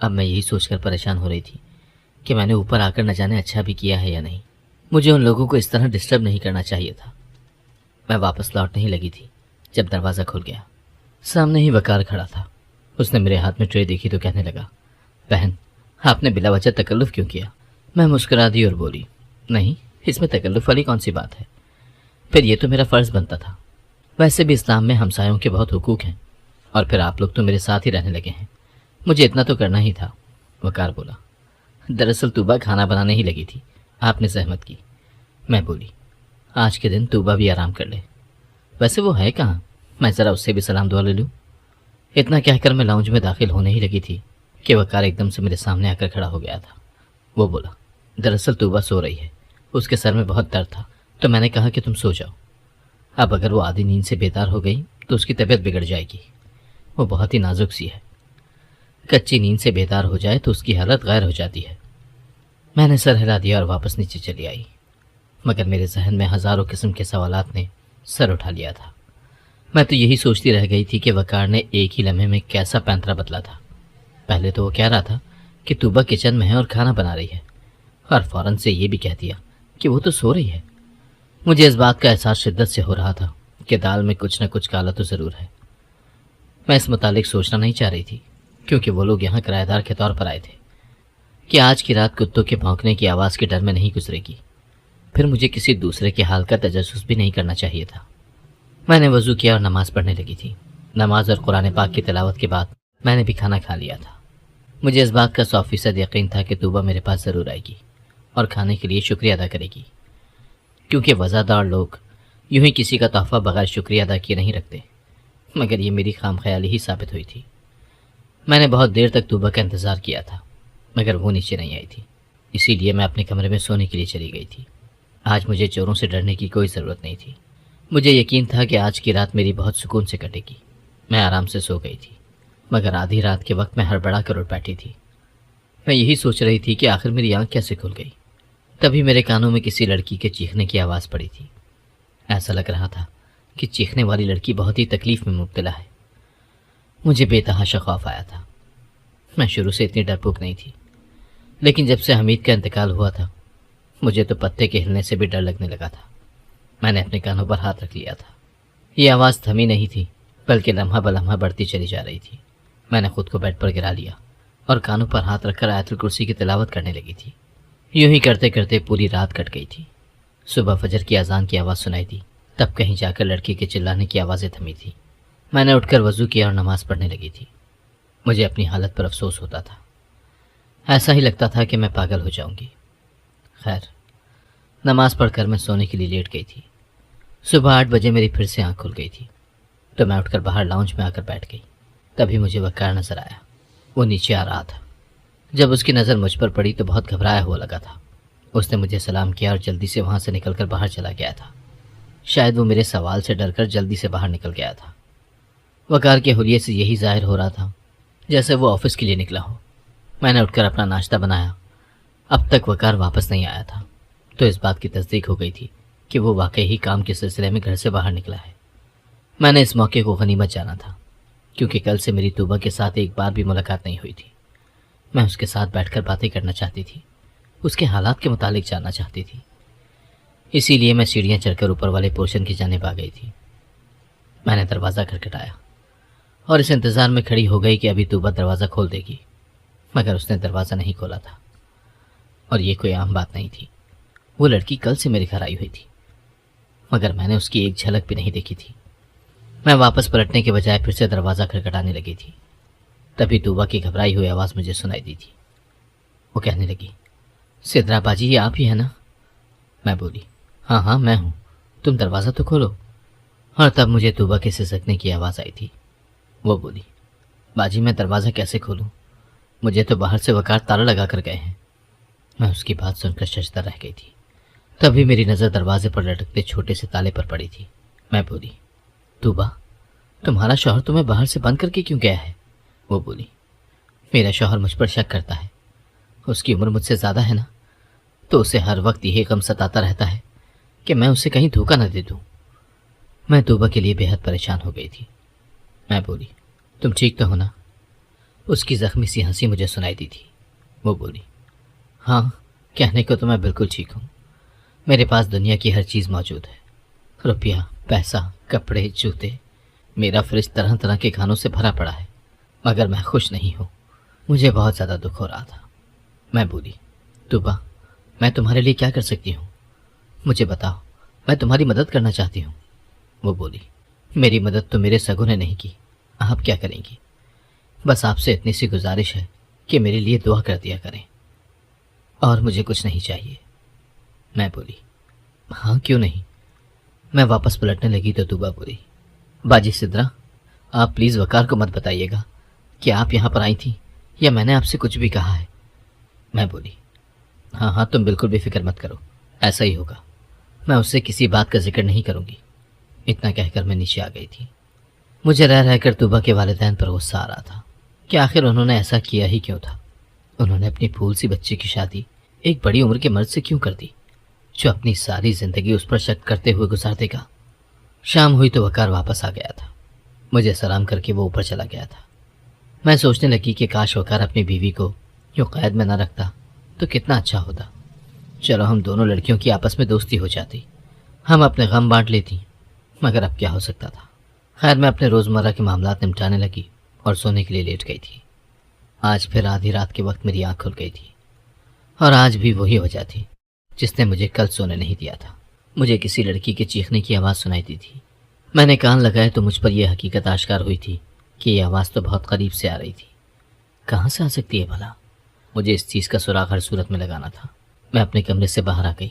اب میں یہی سوچ کر پریشان ہو رہی تھی کہ میں نے اوپر آ کر نہ جانے اچھا بھی کیا ہے یا نہیں. مجھے ان لوگوں کو اس طرح ڈسٹرب نہیں کرنا چاہیے تھا. میں واپس لوٹنے ہی لگی تھی جب دروازہ کھل گیا. سامنے ہی وقار کھڑا تھا. اس نے میرے ہاتھ میں ٹرے دیکھی تو کہنے لگا, بہن آپ نے بلا وجہ تکلف کیوں کیا؟ میں مسکرا دی اور بولی, نہیں, اس میں تکلف والی کون سی بات ہے؟ پھر یہ تو میرا فرض بنتا تھا. ویسے بھی اسلام میں ہمسایوں کے بہت حقوق ہیں, اور پھر آپ لوگ تو میرے ساتھ ہی رہنے لگے ہیں, مجھے اتنا تو کرنا ہی تھا. وقار بولا, دراصل طوبہ کھانا بنانے ہی لگی تھی, آپ نے زحمت کی. میں بولی, آج کے دن طوبہ بھی آرام کر لے. ویسے وہ ہے کہاں؟ میں ذرا اس سے بھی سلام دعا لے لوں. اتنا کہہ کر میں لاؤنج میں داخل ہونے ہی لگی تھی کہ وقار ایک دم سے میرے سامنے آ کر کھڑا ہو گیا تھا. وہ بولا, دراصل طوبہ سو رہی ہے, اس کے سر میں بہت درد تھا, تو میں نے کہا کہ تم سو جاؤ. اب اگر وہ آدھی نیند سے بیدار ہو گئی تو اس کی طبیعت بگڑ جائے گی. وہ بہت ہی نازک سی ہے, کچی نیند سے بیدار ہو جائے تو اس کی حالت غیر ہو جاتی ہے. میں نے سر ہلا دیا اور واپس نیچے چلی آئی, مگر میرے ذہن میں ہزاروں قسم کے سوالات نے سر اٹھا لیا تھا. میں تو یہی سوچتی رہ گئی تھی کہ وقار نے ایک ہی لمحے میں کیسا پینترا بدلا تھا. پہلے تو وہ کہہ رہا تھا کہ طوبہ کچن میں ہے اور کھانا بنا رہی ہے, اور فوراً سے یہ بھی کہہ دیا کہ وہ تو سو رہی ہے. مجھے اس بات کا احساس شدت سے ہو رہا تھا کہ دال میں کچھ نہ کچھ کالا تو ضرور ہے. میں اس متعلق سوچنا نہیں چاہ رہی تھی, کیونکہ وہ لوگ یہاں کرایہ دار کے طور پر آئے تھے کہ آج کی رات کتوں کے بھونکنے کی آواز کے ڈر میں نہیں گزرے گی. پھر مجھے کسی دوسرے کے حال کا تجسس بھی نہیں کرنا چاہیے تھا. میں نے وضو کیا اور نماز پڑھنے لگی تھی. نماز اور قرآن پاک کی تلاوت کے بعد میں نے بھی کھانا کھا لیا تھا. مجھے اس بات کا 100% یقین تھا کہ طوبہ میرے پاس ضرور آئے گی اور کھانے کے لیے شکریہ ادا کرے گی, کیونکہ وزادار لوگ یوں ہی کسی کا تحفہ بغیر شکریہ ادا کیے نہیں رکھتے. مگر یہ میری خام خیالی ہی ثابت ہوئی تھی. میں نے بہت دیر تک طوبہ کا انتظار کیا تھا, مگر وہ نیچے نہیں آئی تھی. اسی لیے میں اپنے کمرے میں سونے کے لیے چلی گئی تھی. آج مجھے چوروں سے ڈرنے کی کوئی ضرورت نہیں تھی. مجھے یقین تھا کہ آج کی رات میری بہت سکون سے کٹے گی. میں آرام سے سو گئی تھی, مگر آدھی رات کے وقت میں ہڑبڑا کر اٹھ بیٹھی تھی. میں یہی سوچ رہی تھی کہ آخر میری آنکھ کیسے کھل گئی. تبھی میرے کانوں میں کسی لڑکی کے چیخنے کی آواز پڑی تھی. ایسا لگ رہا تھا کہ چیخنے والی لڑکی بہت ہی تکلیف میں مبتلا ہے. مجھے بے تحاشا خوف آیا تھا. میں شروع سے اتنی ڈرپوک نہیں تھی, لیکن جب سے حمید کا انتقال ہوا تھا مجھے تو پتے کے ہلنے سے بھی ڈر لگنے لگا تھا. میں نے اپنے کانوں پر ہاتھ رکھ لیا تھا. یہ آواز تھمی نہیں تھی, بلکہ لمحہ بلمحہ بڑھتی چلی جا رہی تھی. میں نے خود کو بیڈ پر گرا لیا اور کانوں پر ہاتھ رکھ کر آیت الکرسی کی تلاوت کرنے لگی تھی. یوں ہی کرتے کرتے پوری رات کٹ گئی تھی. صبح فجر کی اذان کی آواز سنائی دی, تب کہیں جا کر لڑکی کے چلانے کی آوازیں تھمی تھی. میں نے اٹھ کر وضو کیا اور نماز پڑھنے لگی تھی. مجھے اپنی حالت پر افسوس ہوتا تھا. ایسا ہی لگتا تھا کہ میں پاگل ہو جاؤں گی. خیر, نماز پڑھ کر میں سونے کے لیے لیٹ گئی تھی. صبح 8 بجے میری پھر سے آنکھ کھل گئی تھی, تو میں اٹھ کر باہر لاؤنج میں آ کر بیٹھ گئی. تبھی مجھے وقار نظر آیا. وہ نیچے آ رہا تھا. جب اس کی نظر مجھ پر پڑی تو بہت گھبرایا ہوا لگا تھا. اس نے مجھے سلام کیا اور جلدی سے وہاں سے نکل کر باہر چلا گیا تھا. شاید وہ میرے سوال سے ڈر کر جلدی سے باہر نکل گیا تھا. وقار کے حلیے سے یہی ظاہر ہو رہا تھا جیسے وہ آفس کے لیے نکلا ہو. میں نے اٹھ کر اپنا ناشتہ بنایا. اب تک وقار واپس نہیں آیا تھا, تو اس بات کی تصدیق ہو گئی تھی کہ وہ واقعی ہی کام کے سلسلے میں گھر سے باہر نکلا ہے. میں نے اس موقع کو غنیمت جانا تھا, کیونکہ کل سے میری طوبہ کے ساتھ ایک بار بھی ملاقات نہیں ہوئی تھی. میں اس کے ساتھ بیٹھ کر باتیں کرنا چاہتی تھی, اس کے حالات کے متعلق جاننا چاہتی تھی. اسی لیے میں سیڑھیاں چڑھ کر اوپر والے پورشن کی جانب آ گئی تھی. میں نے دروازہ کھٹکھٹایا اور اس انتظار میں کھڑی ہو گئی کہ ابھی طوبہ دروازہ کھول دے گی, مگر اس نے دروازہ نہیں کھولا تھا. اور یہ کوئی عام بات نہیں تھی. وہ لڑکی کل سے میرے گھر آئی ہوئی تھی, مگر میں نے اس کی ایک جھلک بھی نہیں دیکھی تھی. میں واپس پلٹنے کے بجائے پھر سے دروازہ کھٹکھٹانے لگی تھی. تبھی طوبہ کی گھبرائی ہوئی آواز مجھے سنائی دی تھی. وہ کہنے لگی, سدرا باجی یہ آپ ہی ہے نا؟ میں بولی, ہاں ہاں میں ہوں, تم دروازہ تو کھولو. اور تب مجھے طوبہ کے سسکنے کی آواز آئی تھی. وہ بولی, باجی میں دروازہ کیسے کھولوں, مجھے تو باہر سے وقار تالا لگا کر گئے ہیں. میں اس کی بات سن کر ششدر رہ گئی تھی. تبھی میری نظر دروازے پر لٹکتے چھوٹے سے تالے پر پڑی تھی. میں بولی, طوبہ تمہارا شوہر تمہیں باہر سے بند کر کے کیوں گیا ہے؟ وہ بولی, میرا شوہر مجھ پر شک کرتا ہے. اس کی عمر مجھ سے زیادہ ہے نا, تو اسے ہر وقت یہ غم ستاتا رہتا ہے کہ میں اسے کہیں دھوکہ نہ دے دوں. میں طوبہ کے لیے بے حد پریشان ہو گئی تھی. میں بولی, تم ٹھیک تو ہو نا؟ اس کی زخمی سی ہنسی مجھے سنائی دی تھی۔ وہ بولی، ہاں کہنے کو تو میں بالکل ٹھیک ہوں، میرے پاس دنیا کی ہر چیز موجود ہے، روپیہ، پیسہ، کپڑے، جوتے، میرا فریج طرح طرح کے کھانوں سے بھرا پڑا ہے، مگر میں خوش نہیں ہوں۔ مجھے بہت زیادہ دکھ ہو رہا تھا۔ میں بولی، طوبیٰ میں تمہارے لیے کیا کر سکتی ہوں؟ مجھے بتاؤ، میں تمہاری مدد کرنا چاہتی ہوں۔ وہ بولی، میری مدد تو میرے سگوں نے نہیں کی، آپ کیا کریں گی؟ بس آپ سے اتنی سی گزارش ہے کہ میرے لیے دعا کر دیا کریں، اور مجھے کچھ نہیں چاہیے۔ میں بولی، ہاں کیوں نہیں۔ میں واپس پلٹنے لگی تو طوبیٰ بولی، باجی سدرا، آپ پلیز وقار کو مت بتائیے گا کہ آپ یہاں پر آئی تھیں یا میں نے آپ سے کچھ بھی کہا ہے۔ میں بولی، ہاں ہاں تم بالکل بھی فکر مت کرو، ایسا ہی ہوگا، میں اس سے کسی بات کا ذکر نہیں کروں گی۔ اتنا کہہ کر میں نیچے آ گئی تھی۔ مجھے رہ کر طوبیٰ کے والدین پر غصہ آ رہا تھا کہ آخر انہوں نے ایسا کیا ہی کیوں تھا۔ انہوں نے اپنی پھول سی بچی کی شادی ایک بڑی عمر کے مرد سے کیوں کر دی جو اپنی ساری زندگی اس پر شک کرتے ہوئے گزار دے گا۔ شام ہوئی تو وقار واپس آ گیا تھا۔ مجھے سلام کر کے وہ اوپر چلا گیا تھا۔ میں سوچنے لگی کہ کاش وقار اپنی بیوی کو یوں قید میں نہ رکھتا تو کتنا اچھا ہوتا۔ چلو ہم دونوں لڑکیوں کی آپس میں دوستی ہو جاتی، ہم اپنے غم بانٹ لیتی، مگر اب کیا ہو سکتا تھا۔ خیر میں اپنے روزمرہ کے معاملات نمٹانے لگی اور سونے کے لیے لیٹ گئی تھی۔ آج پھر آدھی رات کے وقت میری آنکھ کھل گئی تھی، اور آج بھی وہی وجہ تھی جس نے مجھے کل سونے نہیں دیا تھا۔ مجھے کسی لڑکی کے چیخنے کی آواز سنائی دی تھی۔ میں نے کان لگائے تو مجھ پر یہ حقیقت آشکار ہوئی تھی کہ یہ آواز تو بہت قریب سے آ رہی تھی۔ کہاں سے آ سکتی ہے بھلا؟ مجھے اس چیز کا سراغ ہر صورت میں لگانا تھا۔ میں اپنے کمرے سے باہر آ گئی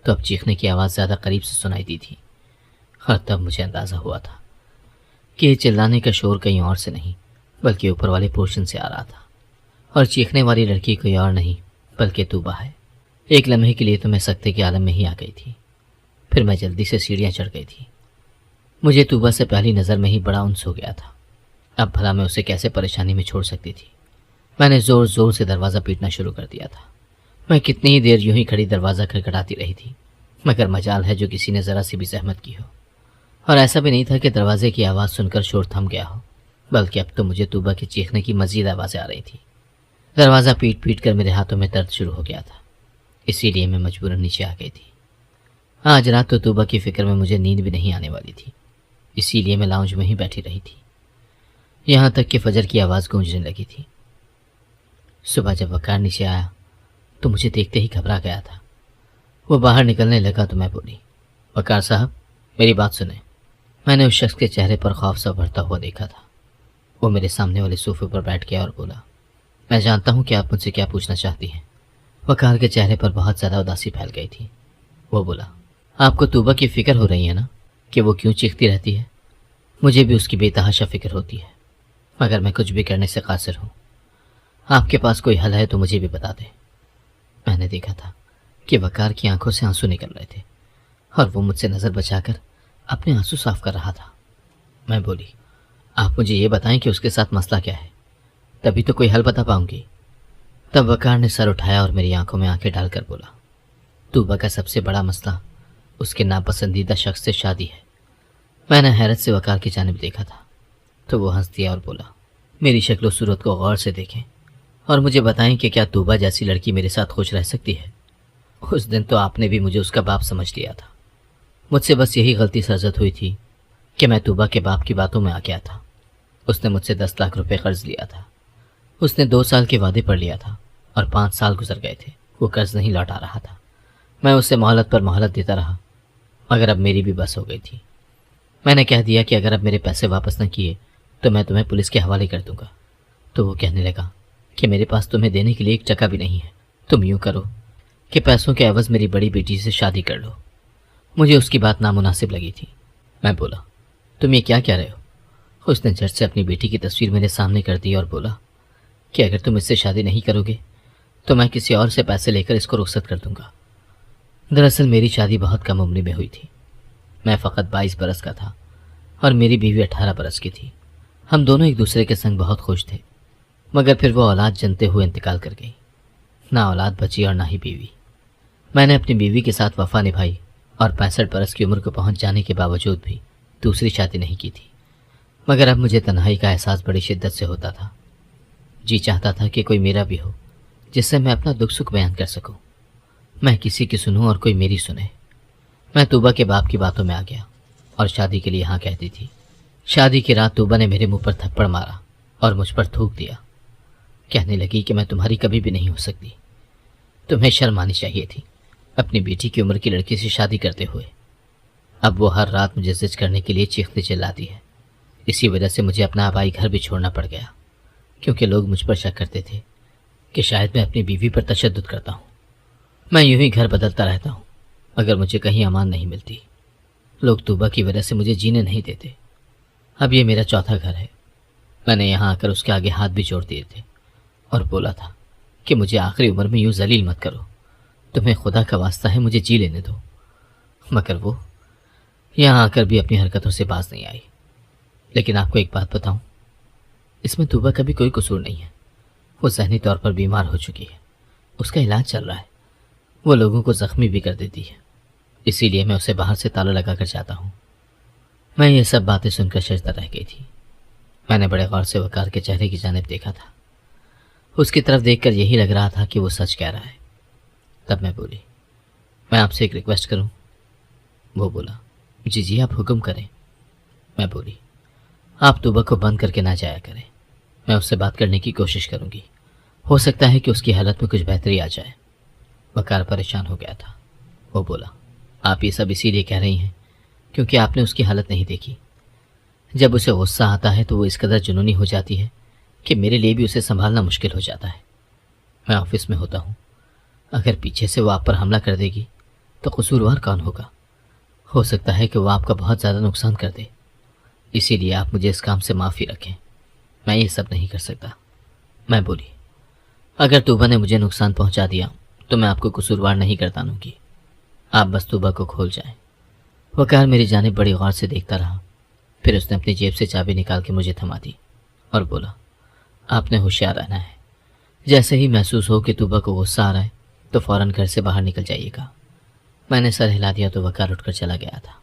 تو اب چیخنے کی آواز زیادہ قریب سے سنائی دی تھی، اور تب مجھے اندازہ ہوا تھا کہ یہ چلانے کا شور کہیں اور سے نہیں بلکہ اوپر والے پورشن سے آ رہا تھا، اور چیخنے والی لڑکی کوئی اور نہیں بلکہ طوبیٰ ہے۔ ایک لمحے کے لیے تو میں سکتے کے عالم میں ہی آ گئی تھی۔ پھر میں جلدی سے سیڑھیاں چڑھ گئی تھی۔ مجھے طوبیٰ سے پہلی نظر میں ہی بڑا انس ہو گیا تھا۔ اب بھلا میں اسے کیسے پریشانی میں چھوڑ سکتی تھی؟ میں نے زور زور سے دروازہ پیٹنا شروع کر دیا تھا۔ میں کتنی ہی دیر یوں ہی کھڑی دروازہ کھڑکھڑاتی رہی تھی، مگر مجال ہے جو کسی نے ذرا سی بھی زحمت کی ہو۔ اور ایسا بھی نہیں تھا کہ دروازے کی آواز سن کر شور تھم گیا ہو، بلکہ اب تو مجھے طوبیٰ کے چیخنے کی مزید آوازیں آ رہی تھی۔ دروازہ پیٹ پیٹ کر میرے ہاتھوں میں درد شروع ہو گیا تھا، اسی لیے میں مجبوراً نیچے آ گئی تھی۔ آج رات تو طوبیٰ کی فکر میں مجھے نیند بھی نہیں آنے والی تھی، اسی لیے میں لاؤنج میں ہی بیٹھی رہی تھی، یہاں تک کہ فجر کی آواز گونجنے لگی تھی۔ صبح جب وقار نیچے آیا تو مجھے دیکھتے ہی گھبرا گیا تھا۔ وہ باہر نکلنے لگا تو میں بولی، وقار صاحب میری بات سنیں۔ میں نے اس شخص کے چہرے پر خوف سا بھرتا ہوا دیکھا تھا۔ وہ میرے سامنے والے صوفے پر بیٹھ گیا اور بولا، میں جانتا ہوں کہ آپ مجھ سے کیا پوچھنا چاہتی ہیں۔ وقار کے چہرے پر بہت زیادہ اداسی پھیل گئی تھی۔ وہ بولا، آپ کو طوبیٰ کی فکر ہو رہی ہے نا کہ وہ کیوں چیختی رہتی ہے؟ مجھے بھی اس کی بے تحاشا فکر ہوتی ہے، مگر میں کچھ بھی کرنے سے قاصر ہوں۔ آپ کے پاس کوئی حل ہے تو مجھے بھی بتا دیں۔ میں نے دیکھا تھا کہ وقار کی آنکھوں سے آنسو نکل رہے تھے، اور وہ مجھ سے نظر بچا کر اپنے آنسو صاف کر رہا تھا۔ میں بولی، آپ مجھے یہ بتائیں کہ اس کے ساتھ مسئلہ کیا ہے، تبھی تو کوئی حل بتا پاؤں گی۔ تب وقار نے سر اٹھایا اور میری آنکھوں میں آنکھیں ڈال کر بولا، طوبیٰ کا سب سے بڑا مسئلہ اس کے ناپسندیدہ شخص سے شادی ہے۔ میں نے حیرت سے وقار کی جانب دیکھا تھا تو وہ ہنس دیا اور بولا، میری شکل و صورت کو غور سے دیکھیں اور مجھے بتائیں کہ کیا طوبیٰ جیسی لڑکی میرے ساتھ خوش رہ سکتی ہے؟ اس دن تو آپ نے بھی مجھے اس کا باپ سمجھ لیا تھا۔ مجھ سے بس یہی غلطی سرزد ہوئی تھی کہ میں طوبیٰ کے باپ کی باتوں میں آ گیا تھا۔ اس نے مجھ سے 10 لاکھ روپے قرض لیا تھا۔ اس نے 2 سال کے وعدے پر لیا تھا اور 5 سال گزر گئے تھے، وہ قرض نہیں لوٹا رہا تھا۔ میں اسے مہلت پر مہلت دیتا رہا، مگر اب میری بھی بس ہو گئی تھی۔ میں نے کہہ دیا کہ اگر اب میرے پیسے واپس نہ کیے تو میں تمہیں پولیس کے حوالے کر دوں گا۔ تو وہ کہنے لگا کہ میرے پاس تمہیں دینے کے لیے 1 ٹکا بھی نہیں ہے، تم یوں کرو کہ پیسوں کے عوض میری بڑی بیٹی سے شادی کر لو۔ مجھے اس کی بات نامناسب لگی تھی۔ میں بولا، تم یہ کیا کہہ رہے ہو؟ اس نے جھٹ سے اپنی بیٹی کی تصویر میرے سامنے کر دی اور بولا کہ اگر تم اس سے شادی نہیں کرو گے تو میں کسی اور سے پیسے لے کر اس کو رخصت کر دوں گا۔ دراصل میری شادی بہت کم عمری میں ہوئی تھی۔ میں فقط 22 برس کا تھا اور میری بیوی 18 برس کی تھی۔ ہم دونوں ایک دوسرے کے سنگ بہت خوش تھے، مگر پھر وہ اولاد جنتے ہوئے انتقال کر گئی۔ نہ اولاد بچی اور نہ ہی بیوی۔ میں نے اپنی بیوی کے ساتھ وفا نبھائی اور 65 برس کی عمر کو پہنچ جانے کے باوجود بھی دوسری شادی نہیں کی تھی، مگر اب مجھے تنہائی کا احساس بڑی شدت سے ہوتا تھا۔ جی چاہتا تھا کہ کوئی میرا بھی ہو جس سے میں اپنا دکھ سکھ بیان کر سکوں، میں کسی کی سنوں اور کوئی میری سنے۔ میں طوبہ کے باپ کی باتوں میں آ گیا اور شادی کے لیے ہاں کہتی تھی۔ شادی کی رات طوبہ نے میرے منہ پر تھپڑ مارا اور مجھ پر تھوک دیا۔ کہنے لگی کہ میں تمہاری کبھی بھی نہیں ہو سکتی، تمہیں شرم آنی چاہیے تھی اپنی بیٹی کی عمر کی لڑکی سے شادی کرتے ہوئے۔ اب وہ ہر رات مجھے زج کرنے کے لیے چیختے چلاتی ہے۔ اسی وجہ سے مجھے اپنا آبائی گھر بھی چھوڑنا پڑ گیا، کیونکہ لوگ مجھ پر شک کرتے تھے کہ شاید میں اپنی بیوی پر تشدد کرتا ہوں۔ میں یوں ہی گھر بدلتا رہتا ہوں اگر مجھے کہیں امان نہیں ملتی۔ لوگ طوبہ کی وجہ سے مجھے جینے نہیں دیتے۔ اب یہ میرا چوتھا گھر ہے۔ میں نے یہاں آ کر اس کے آگے ہاتھ بھی جوڑ دیے تھے اور بولا تھا کہ مجھے آخری عمر میں یوں ذلیل مت کرو، تمہیں خدا کا واسطہ ہے مجھے جی لینے دو۔ مگر وہ یہاں آ کر بھی اپنی حرکتوں سے باز نہیں آئی۔ لیکن آپ کو ایک بات بتاؤں، اس میں طوبہ کا بھی کوئی قصور نہیں ہے۔ وہ ذہنی طور پر بیمار ہو چکی ہے، اس کا علاج چل رہا ہے۔ وہ لوگوں کو زخمی بھی کر دیتی ہے، اسی لیے میں اسے باہر سے تالا لگا کر جاتا ہوں۔ میں یہ سب باتیں سن کر ششدر رہ گئی تھی۔ میں نے بڑے غور سے وقار کے چہرے کی جانب دیکھا تھا۔ اس کی طرف دیکھ کر یہی لگ رہا تھا کہ وہ سچ کہہ رہا ہے۔ تب میں بولی، میں آپ سے ایک ریکویسٹ کروں؟ وہ بولا، جی جی آپ حکم کریں۔ میں بولی، آپ طوبہ کو بند کر کے نہ جایا کریں، میں اس سے بات کرنے کی کوشش کروں گی، ہو سکتا ہے کہ اس کی حالت میں کچھ بہتری آ جائے۔ وقار پریشان ہو گیا تھا۔ وہ بولا، آپ یہ سب اسی لیے کہہ رہی ہیں کیونکہ آپ نے اس کی حالت نہیں دیکھی۔ جب اسے غصہ آتا ہے تو وہ اس قدر جنونی ہو جاتی ہے کہ میرے لیے بھی اسے سنبھالنا مشکل ہو جاتا ہے۔ میں آفس میں ہوتا ہوں، اگر پیچھے سے وہ آپ پر حملہ کر دے گی تو قصوروار کون ہوگا؟ ہو سکتا ہے کہ وہ آپ کا بہت زیادہ نقصان کر دے، اسی لیے آپ مجھے اس کام سے معافی رکھیں، میں یہ سب نہیں کر سکتا۔ میں بولی، اگر طوبہ نے مجھے نقصان پہنچا دیا تو میں آپ کو قصوروار نہیں گردانوں گی، آپ بس طوبہ کو کھول جائیں۔ وقار میری جانب بڑی غور سے دیکھتا رہا، پھر اس نے اپنی جیب سے چابی نکال کے مجھے تھما دی اور بولا، آپ نے ہوشیار رہنا ہے، جیسے ہی محسوس ہو کہ طوبہ کو غصہ آ رہا ہے تو فوراً گھر سے باہر نکل جائیے گا۔ میں نے سر ہلا دیا تو وقار اٹھ کر چلا گیا تھا،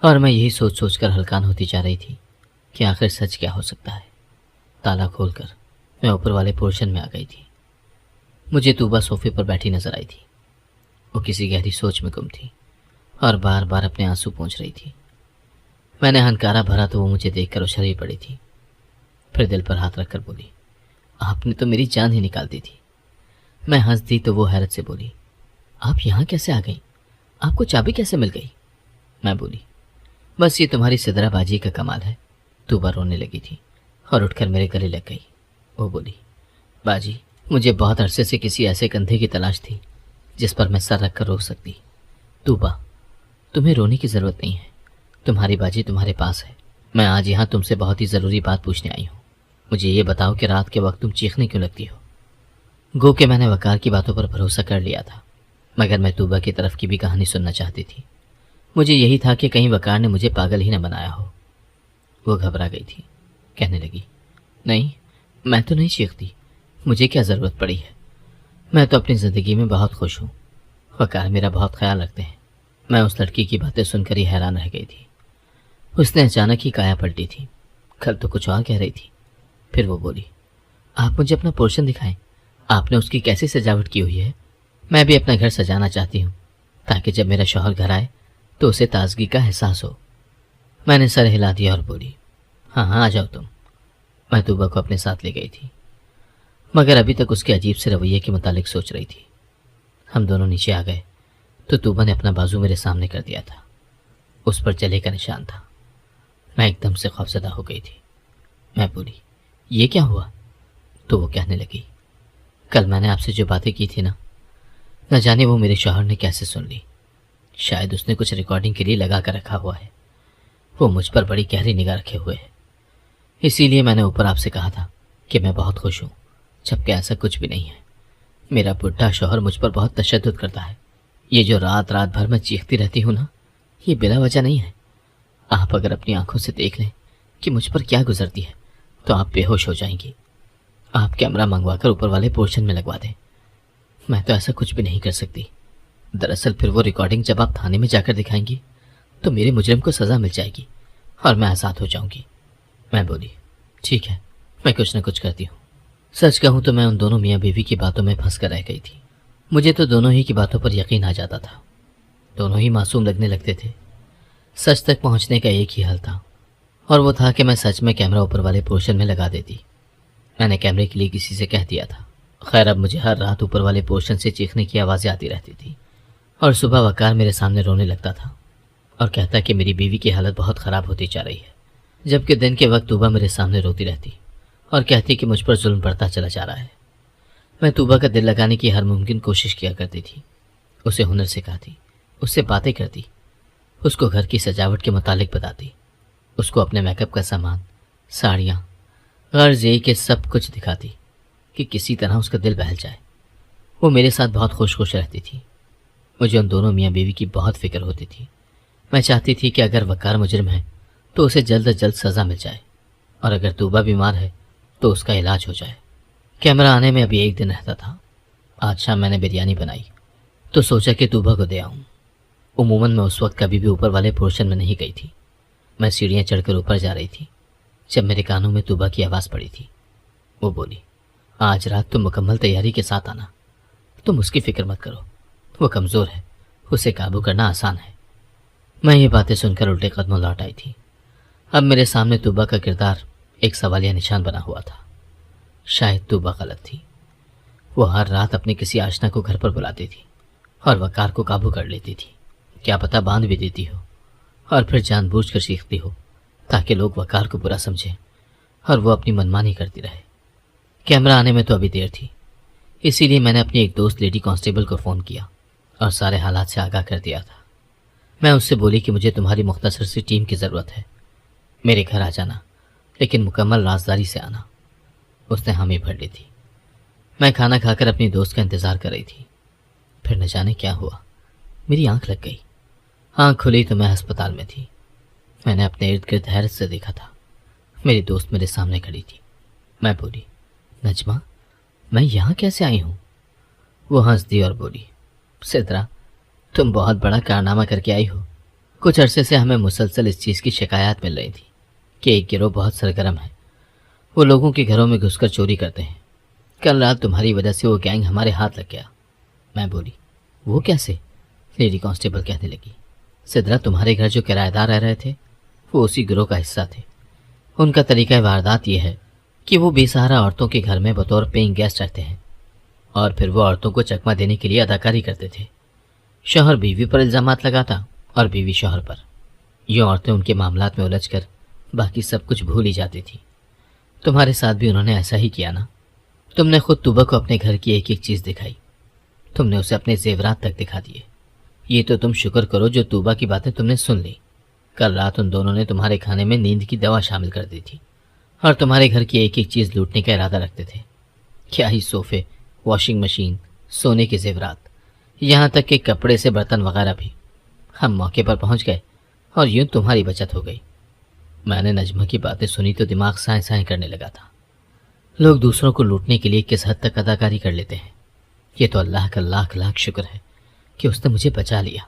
اور میں یہی سوچ سوچ کر ہلکان ہوتی جا رہی تھی کہ آخر سچ کیا ہو سکتا ہے۔ تالا کھول کر میں اوپر والے پورشن میں آ گئی تھی۔ مجھے طوبہ صوفے پر بیٹھی نظر آئی تھی۔ وہ کسی گہری سوچ میں گم تھی اور بار بار اپنے آنسو پونچھ رہی تھی۔ میں نے ہنکارا بھرا تو وہ مجھے دیکھ کر اچھل ہی پڑی تھی، پھر دل پر ہاتھ رکھ کر بولی، آپ نے تو میری جان ہی نکال دی تھی۔ میں ہنس دی تو وہ حیرت سے بولی، آپ یہاں کیسے آ گئی؟ آپ کو چابی کیسے مل گئی؟ میں بولی، بس یہ تمہاری سدرا بازی کا کمال ہے۔ طوبہ رونے لگی تھی اور اٹھ کر میرے گلے لگ گئی۔ وہ بولی، باجی مجھے بہت عرصے سے کسی ایسے کندھے کی تلاش تھی جس پر میں سر رکھ کر رو سکتی۔ طوبہ تمہیں رونے کی ضرورت نہیں ہے، تمہاری باجی تمہارے پاس ہے۔ میں آج یہاں تم سے بہت ہی ضروری بات پوچھنے آئی ہوں۔ مجھے یہ بتاؤ کہ رات کے وقت تم چیخنے کیوں لگتی ہو؟ گو کہ میں نے وقار کی باتوں پر بھروسہ کر لیا تھا، مگر میں طوبہ کی طرف کی بھی کہانی سننا چاہتی تھی۔ مجھے یہی تھا کہ کہیں وقار نے مجھے پاگل ہی نہ بنایا ہو۔ وہ گھبرا گئی تھی، کہنے لگی، نہیں میں تو نہیں چیختی، مجھے کیا ضرورت پڑی ہے؟ میں تو اپنی زندگی میں بہت خوش ہوں، وقار میرا بہت خیال رکھتے ہیں۔ میں اس لڑکی کی باتیں سن کر ہی حیران رہ گئی تھی۔ اس نے اچانک ہی کایا پلٹی تھی، کل تو کچھ اور کہہ رہی تھی۔ پھر وہ بولی، آپ مجھے اپنا پورشن دکھائیں، آپ نے اس کی کیسی سجاوٹ کی ہوئی ہے؟ میں بھی اپنا گھر سجانا چاہتی ہوں تاکہ جب میرا شوہر گھر آئے تو اسے تازگی کا احساس ہو۔ میں نے سر ہلا دیا اور بولی، ہاں ہاں آ جاؤ تم۔ میں طوبہ کو اپنے ساتھ لے گئی تھی، مگر ابھی تک اس کے عجیب سے رویے کے متعلق سوچ رہی تھی۔ ہم دونوں نیچے آ گئے تو طوبہ نے اپنا بازو میرے سامنے کر دیا تھا، اس پر جلے کا نشان تھا۔ میں ایک دم سے خوفزدہ ہو گئی تھی۔ میں بولی، یہ کیا ہوا؟ تو وہ کہنے لگی، کل میں نے آپ سے جو باتیں کی تھی نہ جانے وہ میرے شوہر نے کیسے سن لی۔ شاید اس نے کچھ ریکارڈنگ کے لیے لگا کر رکھا ہوا ہے۔ وہ مجھ پر بڑی گہری نگاہ رکھے ہوئے ہے، اسی لیے میں نے اوپر آپ سے کہا تھا کہ میں بہت خوش ہوں، جبکہ ایسا کچھ بھی نہیں ہے۔ میرا بڈھا شوہر مجھ پر بہت تشدد کرتا ہے۔ یہ جو رات رات بھر میں چیختی رہتی ہوں یہ بلا وجہ نہیں ہے۔ آپ اگر اپنی آنکھوں سے دیکھ لیں کہ مجھ پر کیا گزرتی ہے تو آپ بے ہوش ہو جائیں گی۔ آپ کیمرہ منگوا کر اوپر والے پورشن میں لگوا دیں۔ میں تو ایسا کچھ بھی نہیں کر سکتی۔ دراصل پھر وہ ریکارڈنگ جب آپ تھانے میں جا کر دکھائیں گی تو میرے مجرم کو سزا مل جائے گی اور میں آزاد ہو جاؤں گی۔ میں بولی، ٹھیک ہے میں کچھ نہ کچھ کرتی ہوں۔ سچ کہوں تو میں ان دونوں میاں بیوی کی باتوں میں پھنس کر رہ گئی تھی۔ مجھے تو دونوں ہی کی باتوں پر یقین آ جاتا تھا، دونوں ہی معصوم لگنے لگتے تھے۔ سچ تک پہنچنے کا ایک ہی حل تھا، اور وہ تھا کہ میں سچ میں کیمرہ اوپر والے پورشن میں لگا دیتی۔ میں نے کیمرے کے لیے کسی سے کہہ دیا تھا۔ خیر اب مجھے ہر رات اوپر والے پورشن سے چیخنے کی آوازیں آتی رہتی تھی، اور صبح وقار میرے سامنے رونے لگتا تھا اور کہتا کہ میری بیوی کی حالت بہت خراب ہوتی جا رہی ہے، جبکہ دن کے وقت طوبہ میرے سامنے روتی رہتی اور کہتی کہ مجھ پر ظلم بڑھتا چلا جا رہا ہے۔ میں طوبہ کا دل لگانے کی ہر ممکن کوشش کیا کرتی تھی، اسے ہنر سکھاتی، اس سے باتیں کرتی، اس کو گھر کی سجاوٹ کے متعلق بتاتی، اس کو اپنے میک اپ کا سامان، ساڑیاں، غرض یہ کہ سب کچھ دکھاتی کہ کسی طرح اس کا دل بہل جائے۔ وہ میرے ساتھ بہت خوش خوش رہتی تھی۔ مجھے ان دونوں میاں بیوی کی بہت فکر ہوتی تھی۔ میں چاہتی تھی کہ اگر وقار مجرم ہے تو اسے جلد از جلد سزا مل جائے، اور اگر طوبہ بیمار ہے تو اس کا علاج ہو جائے۔ کیمرہ آنے میں ابھی ایک دن رہتا تھا۔ آج شام میں نے بریانی بنائی تو سوچا کہ طوبہ کو دے آؤں۔ عموماً میں اس وقت کبھی بھی اوپر والے پورشن میں نہیں گئی تھی۔ میں سیڑھیاں چڑھ کر اوپر جا رہی تھی جب میرے کانوں میں طوبہ کی آواز پڑی تھی۔ وہ بولی، آج رات تم مکمل تیاری کے ساتھ آنا، تم اس کی فکر مت کرو، وہ کمزور ہے، اسے قابو کرنا آسان ہے۔ میں یہ باتیں سن کر الٹے قدموں لوٹ آئی تھی۔ اب میرے سامنے طوبہ کا کردار ایک سوالیہ نشان بنا ہوا تھا۔ شاید طوبہ غلط تھی۔ وہ ہر رات اپنے کسی آشنا کو گھر پر بلاتی تھی اور وقار کو قابو کر لیتی تھی، کیا پتہ باندھ بھی دیتی ہو، اور پھر جان بوجھ کر سیکھتی ہو تاکہ لوگ وقار کو برا سمجھیں اور وہ اپنی منمانی کرتی رہے۔ کیمرہ آنے میں تو ابھی دیر تھی، اسی لیے میں نے اپنی ایک دوست لیڈی کانسٹیبل کو فون کیا اور سارے حالات سے آگاہ کر دیا تھا۔ میں اس سے بولی کہ مجھے تمہاری مختصر سی ٹیم کی ضرورت ہے، میرے گھر آ جانا، لیکن مکمل رازداری سے آنا۔ اس نے حامی بھر لی تھی۔ میں کھانا کھا کر اپنی دوست کا انتظار کر رہی تھی۔ پھر نہ جانے کیا ہوا، میری آنکھ لگ گئی۔ آنکھ کھلی تو میں ہسپتال میں تھی۔ میں نے اپنے ارد گرد حیرت سے دیکھا تھا۔ میری دوست میرے سامنے کھڑی تھی۔ میں بولی، نجمہ میں یہاں کیسے آئی ہوں؟ وہ ہنس دی اور بولی، سدرا تم بہت بڑا کارنامہ کر کے آئی ہو۔ کچھ عرصے سے ہمیں مسلسل اس چیز کی شکایات مل رہی تھی کہ ایک گروہ بہت سرگرم ہے، وہ لوگوں کے گھروں میں گھس کر چوری کرتے ہیں۔ کل رات تمہاری وجہ سے وہ گینگ ہمارے ہاتھ لگ گیا۔ میں بولی، وہ کیسے؟ لیڈی کانسٹیبل کہنے لگی، سدرا تمہارے گھر جو کرایہ دار رہ رہے تھے وہ اسی گروہ کا حصہ تھے۔ ان کا طریقہ واردات یہ ہے کہ وہ بے سہارا عورتوں کے گھر میں بطور پیئنگ گیسٹ رہتے ہیں، اور پھر وہ عورتوں کو چکمہ دینے کے لیے اداکاری کرتے تھے۔ شوہر بیوی پر الزامات لگاتا اور بیوی شوہر پر۔ یہ عورتیں ان کے معاملات میں الجھ کر باقی سب کچھ بھول ہی جاتی تھی۔ تمہارے ساتھ بھی انہوں نے ایسا ہی کیا نا؟ تم نے خود طوبہ کو اپنے گھر کی ایک ایک چیز دکھائی، تم نے اسے اپنے زیورات تک دکھا دیے۔ یہ تو تم شکر کرو جو طوبہ کی باتیں تم نے سن لی۔ کل رات ان دونوں نے تمہارے کھانے میں نیند کی دوا شامل کر دی تھی اور تمہارے گھر کی ایک ایک چیز لوٹنے کا ارادہ رکھتے تھے۔ کیا ہی صوفے، واشنگ مشین، سونے کے زیورات، یہاں تک کہ کپڑے سے برتن وغیرہ بھی۔ ہم موقع پر پہنچ گئے اور یوں تمہاری بچت ہو گئی۔ میں نے نجمہ کی باتیں سنی تو دماغ سائیں سائیں کرنے لگا تھا۔ لوگ دوسروں کو لوٹنے کے لیے کس حد تک اداکاری کر لیتے ہیں۔ یہ تو اللہ کا لاکھ لاکھ شکر ہے کہ اس نے مجھے بچا لیا۔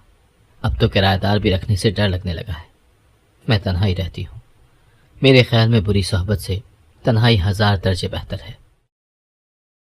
اب تو کرایہ دار بھی رکھنے سے ڈر لگنے لگا ہے۔ میں تنہائی رہتی ہوں۔ میرے خیال میں بری صحبت سے تنہائی 1000 درجے بہتر ہے۔